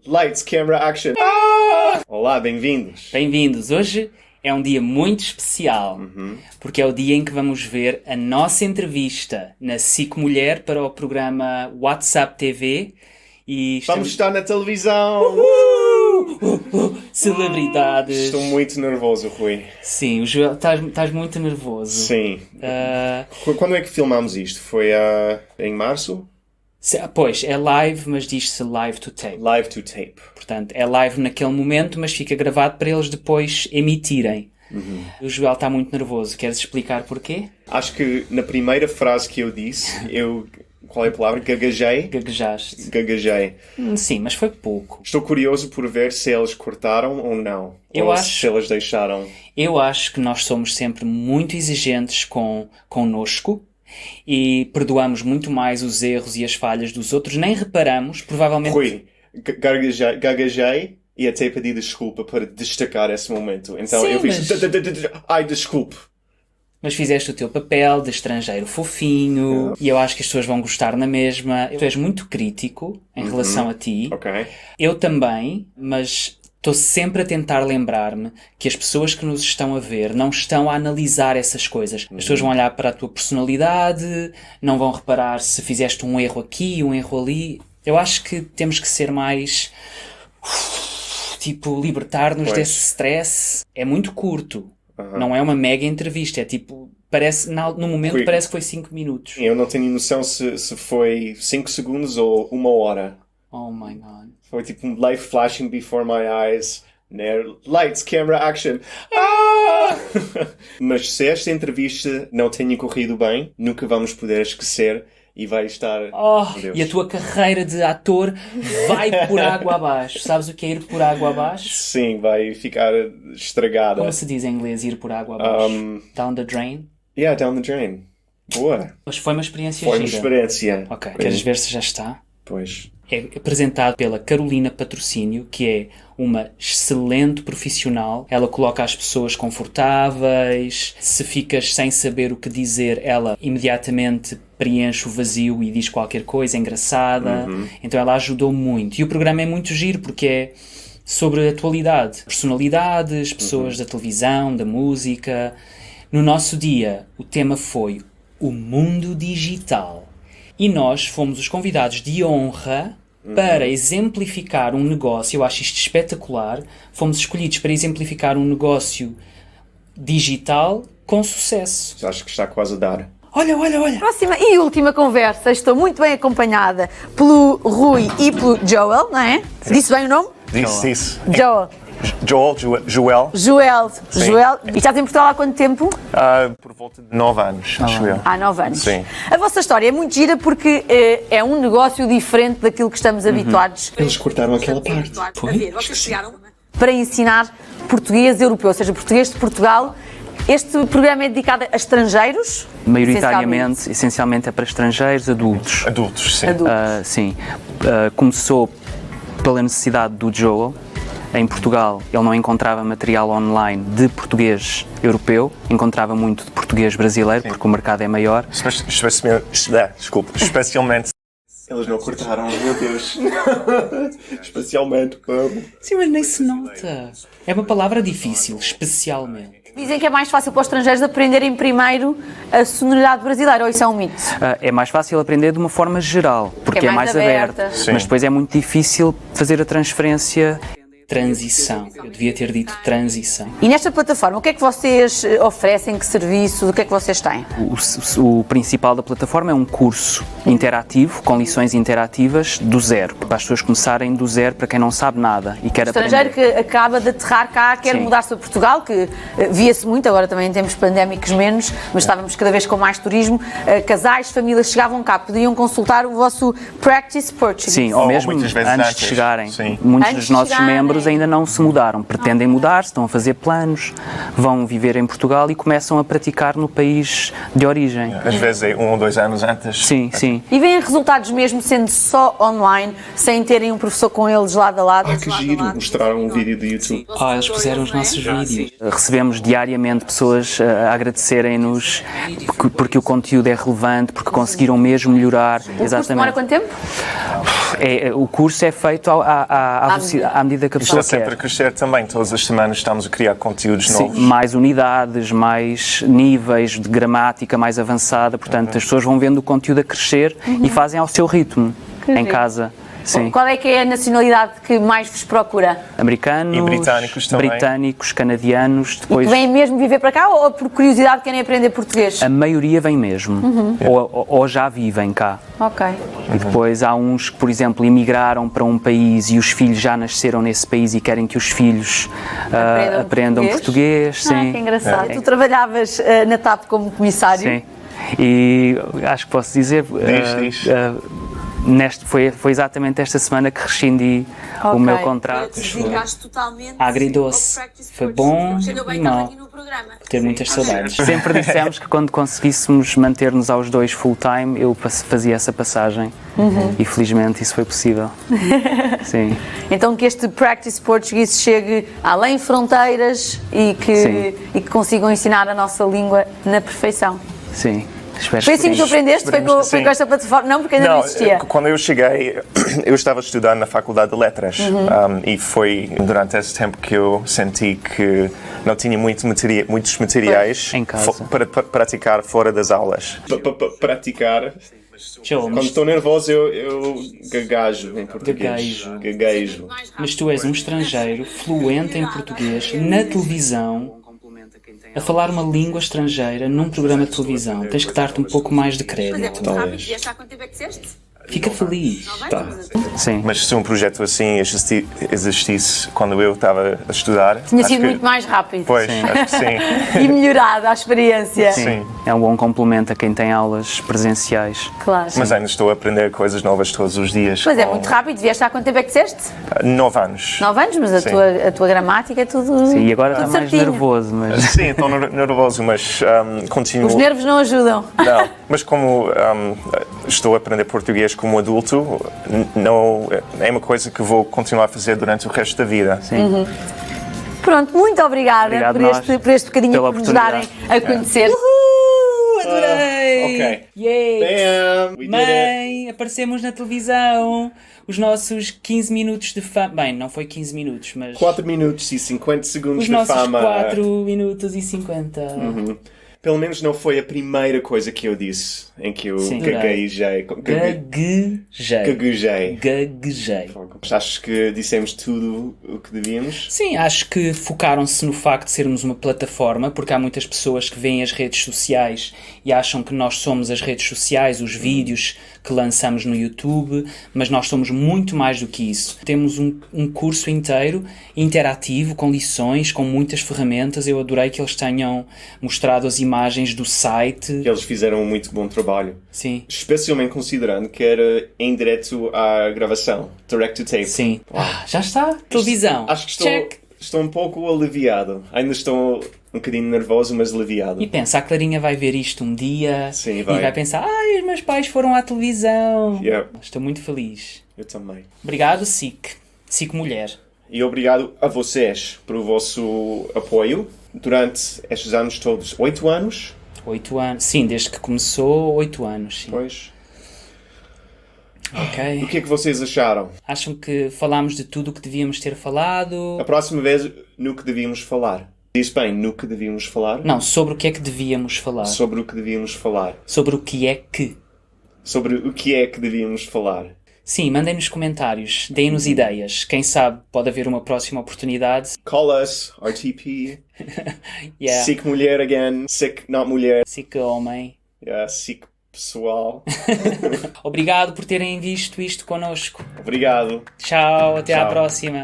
Lights, camera, action. Olá, bem-vindos. Bem-vindos. Hoje é um dia muito especial, porque é o dia em que vamos ver a nossa entrevista na SIC Mulher para o programa WhatsApp TV. E Vamos estar na televisão. Celebridades. Estou muito nervoso, Rui. Sim, o Joel, estás muito nervoso. Sim. Quando é que filmámos isto? Foi em março? Pois, é live, mas diz-se live to tape. Live to tape. Portanto, é live naquele momento, mas fica gravado para eles depois emitirem. O Joel está muito nervoso. Queres explicar porquê? Acho que na primeira frase que eu disse, qual é a palavra? Gaguejei? Gaguejaste. Gaguejei. Sim, mas foi pouco. Estou curioso por ver se eles cortaram ou não. Se eles deixaram. Eu acho que nós somos sempre muito exigentes connosco e perdoamos muito mais os erros e as falhas dos outros. Nem reparamos, provavelmente... Rui, gaguejei e até pedi desculpa para destacar esse momento. Então Sim, eu fiz... mas... Ai, desculpe. Mas fizeste o teu papel de estrangeiro fofinho e eu acho que as pessoas vão gostar na mesma. Tu és muito crítico em relação a ti. Ok. Eu também, mas estou sempre a tentar lembrar-me que as pessoas que nos estão a ver não estão a analisar essas coisas. As pessoas vão olhar para a tua personalidade, não vão reparar se fizeste um erro aqui, um erro ali. Eu acho que temos que ser mais... libertar-nos desse stress. É muito curto. Não é uma mega entrevista, é parece, no momento parece que foi 5 minutos. Eu não tenho noção se foi 5 segundos ou 1 hora. Oh my God. Foi um light flashing before my eyes. Lights, camera, action. Mas se esta entrevista não tenha corrido bem, nunca vamos poder esquecer e vai estar... E a tua carreira de ator vai por água abaixo. Sabes o que é ir por água abaixo? Sim, vai ficar estragada. Como se diz em inglês ir por água abaixo? Down the drain? Yeah, down the drain. Boa. Mas foi uma experiência gira. Foi uma experiência. Ok, queres ver se já está? Pois. É apresentado pela Carolina Patrocínio, que é uma excelente profissional. Ela coloca as pessoas confortáveis. Se ficas sem saber o que dizer, ela imediatamente preenche o vazio e diz qualquer coisa engraçada. Então ela ajudou muito. E o programa é muito giro porque é sobre atualidade. Personalidades, pessoas da televisão, da música. No nosso dia, o tema foi o mundo digital. E nós fomos os convidados de honra para exemplificar um negócio. Eu acho isto espetacular. Fomos escolhidos para exemplificar um negócio digital com sucesso. Acho que está quase a dar. Olha. Próxima e última conversa. Estou muito bem acompanhada pelo Rui e pelo Joel, não é? Disse bem o nome? Disse. Joel. E estás em Portugal há quanto tempo? Por volta de 9 anos, acho eu. Há 9 anos. Sim. A vossa história é muito gira porque é um negócio diferente daquilo que estamos habituados. Eles cortaram aquela parte. Vocês criaram para ensinar português europeu, ou seja, português de Portugal. Este programa é dedicado a estrangeiros? Maioritariamente, essencialmente é para estrangeiros adultos. Adultos, sim. Sim. Começou pela necessidade do Joel. Em Portugal, ele não encontrava material online de português europeu, encontrava muito de português brasileiro, porque o mercado é maior. Especialmente... Eles não cortaram, meu Deus. Especialmente. Sim, mas nem se nota. É uma palavra difícil, especialmente. Dizem que é mais fácil para os estrangeiros aprenderem primeiro a sonoridade brasileira, ou isso é um mito? É mais fácil aprender de uma forma geral, porque é mais aberta. Mas depois é muito difícil fazer a transferência... Transição. Eu devia ter dito transição. E nesta plataforma, o que é que vocês oferecem? Que serviço? O que é que vocês têm? O principal da plataforma é um curso interativo, com lições interativas do zero, para as pessoas começarem do zero, para quem não sabe nada e quer aprender. O estrangeiro que acaba de aterrar cá, quer mudar-se para Portugal, que via-se muito, agora também em tempos pandémicos menos, mas estávamos cada vez com mais turismo, casais, famílias chegavam cá, podiam consultar o vosso Practice Portuguese. Sim, ou mesmo antes de chegarem. Muitos dos nossos membros ainda não se mudaram, pretendem mudar-se, estão a fazer planos, vão viver em Portugal e começam a praticar no país de origem. Às vezes é 1 ou 2 anos antes. Sim. E veem resultados mesmo sendo só online, sem terem um professor com eles lado a lado? Que giro, mostraram um vídeo do YouTube. Eles puseram os nossos vídeos. Recebemos diariamente pessoas a agradecerem-nos porque o conteúdo é relevante, porque conseguiram mesmo melhorar. O curso demora quanto tempo? O curso é feito à medida que a pessoa Está sempre quer. a crescer também. Todas as semanas estamos a criar conteúdos Sim, novos. mais unidades, mais níveis de gramática mais avançada. Portanto, as pessoas vão vendo o conteúdo a crescer e fazem ao seu ritmo, em giro. casa. Sim. Qual é que é a nacionalidade que mais vos procura? Americanos, E britânicos também. britânicos, canadianos, depois... Vêm mesmo viver para cá ou por curiosidade querem aprender português? A maioria vem mesmo, ou já vivem cá. Ok. E depois há uns que, por exemplo, emigraram para um país e os filhos já nasceram nesse país e querem que os filhos aprendam português. Sim. Que engraçado. Tu trabalhavas na TAP como comissário? Sim. E acho que posso dizer... Diz. Foi exatamente esta semana que rescindi o meu contrato. totalmente Agridoce. Foi bom e mau. Ter muitas saudades. Sempre dissemos que quando conseguíssemos manter-nos aos dois full-time, eu fazia essa passagem. E felizmente isso foi possível. Sim. Então que este Practice Portuguese chegue além fronteiras e que consigam ensinar a nossa língua na perfeição. Sim. Espero Foi assim que tu aprendeste? Foi Sim. com esta plataforma? Não, porque ainda não existia. Quando eu cheguei, eu estava estudando na Faculdade de Letras e foi durante esse tempo que eu senti que não tinha muitos materiais Em casa. para praticar fora das aulas. Praticar. Quando estou nervoso, eu gagajo em português. Gaguejo. Mas tu és um estrangeiro fluente em português na televisão, a falar uma língua estrangeira num programa de televisão. Tens que dar-te um pouco mais de crédito. Talvez. Fica feliz. Tá. Sim. Mas se um projeto assim existisse quando eu estava a estudar... Tinha acho sido que- muito mais rápido. Pois, acho que sim. E melhorado a experiência. Sim. É um bom complemento a quem tem aulas presenciais. Claro. Mas ainda estou a aprender coisas novas todos os dias. Mas é com muito rápido. Vieste há quanto tempo é que disseste? 9 anos. 9 anos, mas a Sim. tua gramática é tudo. Sim, e agora tudo está mais certinho. nervoso, mas... Sim, estou nervoso, mas continuo... Os nervos não ajudam. Não, mas como estou a aprender português como adulto, não é uma coisa que vou continuar a fazer durante o resto da vida. Sim. Pronto, muito obrigada Obrigado por este bocadinho pela por nos darem a conhecer. Adorei! Ok. Yay! Bam! We did it. Mãe, aparecemos na televisão. Os nossos 15 minutos de fama. Bem, não foi 15 minutos, mas. 4 minutos e 50 segundos Os de nossos fama. 4 minutos e 50. Pelo menos não foi a primeira coisa que eu disse em que eu Sim. gaguejei. Gaguejei. Gaguejei. Acho que dissemos tudo o que devíamos. Sim, acho que focaram-se no facto de sermos uma plataforma, porque há muitas pessoas que veem as redes sociais e acham que nós somos as redes sociais, os vídeos que lançamos no YouTube, mas nós somos muito mais do que isso. Temos um curso inteiro, interativo, com lições, com muitas ferramentas. Eu adorei que eles tenham mostrado as imagens do site. Eles fizeram um muito bom trabalho. Sim. Especialmente considerando que era em direto à gravação. Direct to tape. Sim. Já está. Televisão. Acho que Check. estou um pouco aliviado. Ainda estou um bocadinho nervoso, mas aliviado. E pensa, a Clarinha vai ver isto um dia. Sim, e vai. vai pensar, os meus pais foram à televisão. Yeah. Estou muito feliz. Eu também. Obrigado, SIC Mulher. E obrigado a vocês pelo vosso apoio durante estes anos todos. 8 anos? 8 anos. Sim, desde que começou, 8 anos. Sim. Pois. O Ok. que é que vocês acharam? Acham que falámos de tudo o que devíamos ter falado? A próxima vez, no que devíamos falar. Diz bem, no que devíamos falar? Não, sobre o que é que devíamos falar. Sobre o que devíamos falar. Sobre o que é que. Sobre o que é que devíamos falar. Sim, mandem nos comentários, deem-nos ideias. Quem sabe pode haver uma próxima oportunidade. Call us, RTP. Yeah. Sick mulher again. Sick, not mulher. SIC homem. Yeah, sick pessoal. Obrigado por terem visto isto connosco. Obrigado. Tchau, até à Tchau. próxima.